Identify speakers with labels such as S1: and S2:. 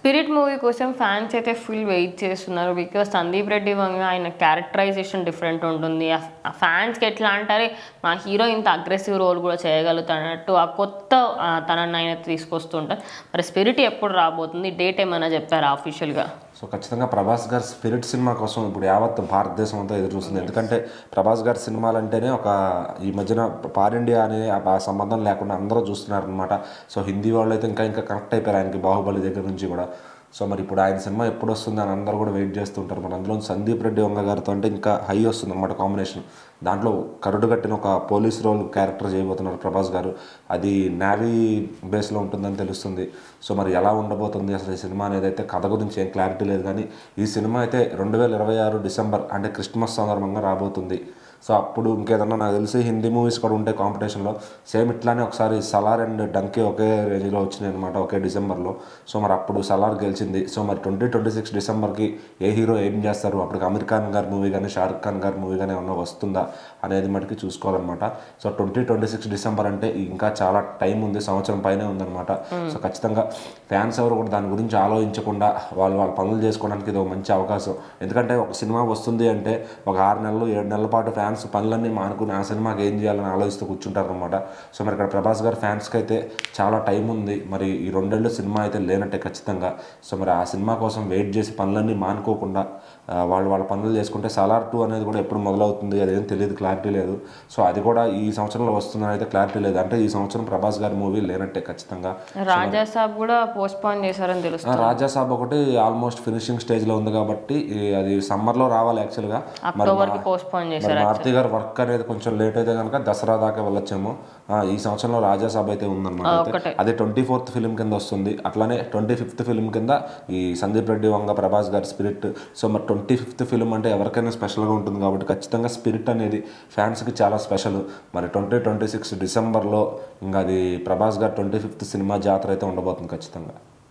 S1: Spirit movie కోసం fans అయితే full wait చేస్తున్నారు. బికాస్ సందీప్ రెడ్డి వంగ ఆయన క్యారెక్టరైజేషన్ డిఫరెంట్ ఉంటుంది. ఆ ఫ్యాన్స్కి ఎట్లా అంటారే మా హీరో ఇంత అగ్రెసివ్ రోల్ కూడా చేయగలుగుతాడన్నట్టు ఆ కొత్త తనని ఆయన తీసుకొస్తుంటారు. మరి స్పిరిట్ ఎప్పుడు రాబోతుంది, డేట్ ఏమైనా చెప్పారా ఆఫీషియల్గా?
S2: సో ఖచ్చితంగా ప్రభాస్ గారి స్పిరిట్ సినిమా కోసం ఇప్పుడు యావత్ భారతదేశం అంతా ఎదురు చూస్తుంది. ఎందుకంటే ప్రభాస్ గారి సినిమాలు అంటేనే ఈ మధ్యన పాన్ ఇండియా అనే ఆ సంబంధం లేకుండా అందరూ చూస్తున్నారు అనమాట. సో హిందీ వాళ్ళు అయితే ఇంకా కనెక్ట్ అయిపోయారు ఆయనకి, బాహుబలి దగ్గర నుంచి కూడా. సో మరి ఇప్పుడు ఆయన సినిమా ఎప్పుడు వస్తుంది అని అందరూ కూడా వెయిట్ చేస్తుంటారు. మరి అందులో సందీప్ రెడ్డి వంగ గారితో అంటే ఇంకా హై వస్తుంది అనమాట కాంబినేషన్. దాంట్లో కరుడు కట్టిన ఒక పోలీస్ రోల్ క్యారెక్టర్ చేయబోతున్నారు ప్రభాస్ గారు. అది నేవీ బేస్లో ఉంటుందని తెలుస్తుంది. సో మరి ఎలా ఉండబోతుంది అసలు ఈ సినిమా అనేది అయితే కథ గురించి ఏం క్లారిటీ లేదు. కానీ ఈ సినిమా అయితే 2026 డిసెంబర్ అంటే క్రిస్మస్ సందర్భంగా రాబోతుంది. సో అప్పుడు ఇంకేదన్నా నాకు తెలిసి హిందీ మూవీస్ కూడా ఉంటాయి కాంపిటీషన్లో. సేమ్ ఇట్లానే ఒకసారి సలార్ అండ్ డంకీ ఒకే రేంజ్లో వచ్చినాయి అనమాట, ఒకే డిసెంబర్లో. సో మరి అప్పుడు సలార్ గెలిచింది. సో మరి 2026 డిసెంబర్కి ఏ హీరో ఏం చేస్తారు, అప్పటికి అమీర్ ఖాన్ గారి మూవీ కానీ షారుఖ్ ఖాన్ గారి మూవీ కానీ ఏమన్నా వస్తుందా అనేది మటుకి చూసుకోవాలన్నమాట. సో 2026 డిసెంబర్ అంటే ఇంకా చాలా టైం ఉంది, సంవత్సరం పైనే ఉందన్నమాట. సో ఖచ్చితంగా ఫ్యాన్స్ ఎవరు కూడా దాని గురించి ఆలోచించకుండా వాళ్ళ పనులు చేసుకోవడానికి ఇది ఒక మంచి అవకాశం. ఎందుకంటే ఒక సినిమా వస్తుంది అంటే ఒక 6 నెలలు 7 నెలల పాటు ఫ్యాన్స్ పనులన్నీ మానుకుని ఆ సినిమాకి ఏం చేయాలని ఆలోచిస్తూ కూర్చుంటారు అనమాట. సో మరి ఇక్కడ ప్రభాస్ గారి ఫ్యాన్స్కి అయితే చాలా టైం ఉంది. మరి ఈ 2 ఏళ్ళు సినిమా అయితే లేనట్టే ఖచ్చితంగా. సో మరి ఆ సినిమా కోసం వెయిట్ చేసి పనులన్నీ మానుకోకుండా వాళ్ళ పనులు చేసుకుంటే సలార్ 2 అనేది కూడా ఎప్పుడు మొదలవుతుంది అదేం తెలియదు, క్లారిటీ లేదు. సో అది కూడా ఈ సంవత్సరంలో వస్తుందని అయితే క్లారిటీ లేదు. అంటే ఈ సంవత్సరం ప్రభాస్ గారి మూవీ లేనట్టే ఖచ్చితంగా.
S1: రాజాసాబ్ కూడా పోస్ట్పోన్ చేశారని తెలుస్తుంది.
S2: రాజాసాబ్ ఒకటి ఆల్మోస్ట్ ఫినిషింగ్ స్టేజ్లో ఉంది కాబట్టి అది సమ్మర్లో రావాలి యాక్చువల్గా.
S1: అక్టోబర్కి పోస్ట్పోన్ చేశారు.
S2: మారుతి గారు వర్క్ అనేది కొంచెం లేట్ అయితే కనుక దసరా దాకా వెళ్ళొచ్చేమో. ఈ సంవత్సరంలో రాజాసాబ్ అయితే ఉందన్నమాట. అదే 24th ఫిలిం కింద వస్తుంది. అట్లానే 25th ఫిలిం కింద ఈ సందీప్ రెడ్డి వంగ ప్రభాస్ గారి స్పిరిట్. సో మరి 25th ఫిలిం అంటే ఎవరికైనా స్పెషల్గా ఉంటుంది కాబట్టి ఖచ్చితంగా స్పిరిట్ అనేది ఫ్యాన్స్కి చాలా స్పెషల్. మరి 2026 డిసెంబర్లో ఇంకా అది ప్రభాస్ గారి 25th సినిమా జాతర అయితే ఉండబోతుంది ఖచ్చితంగా.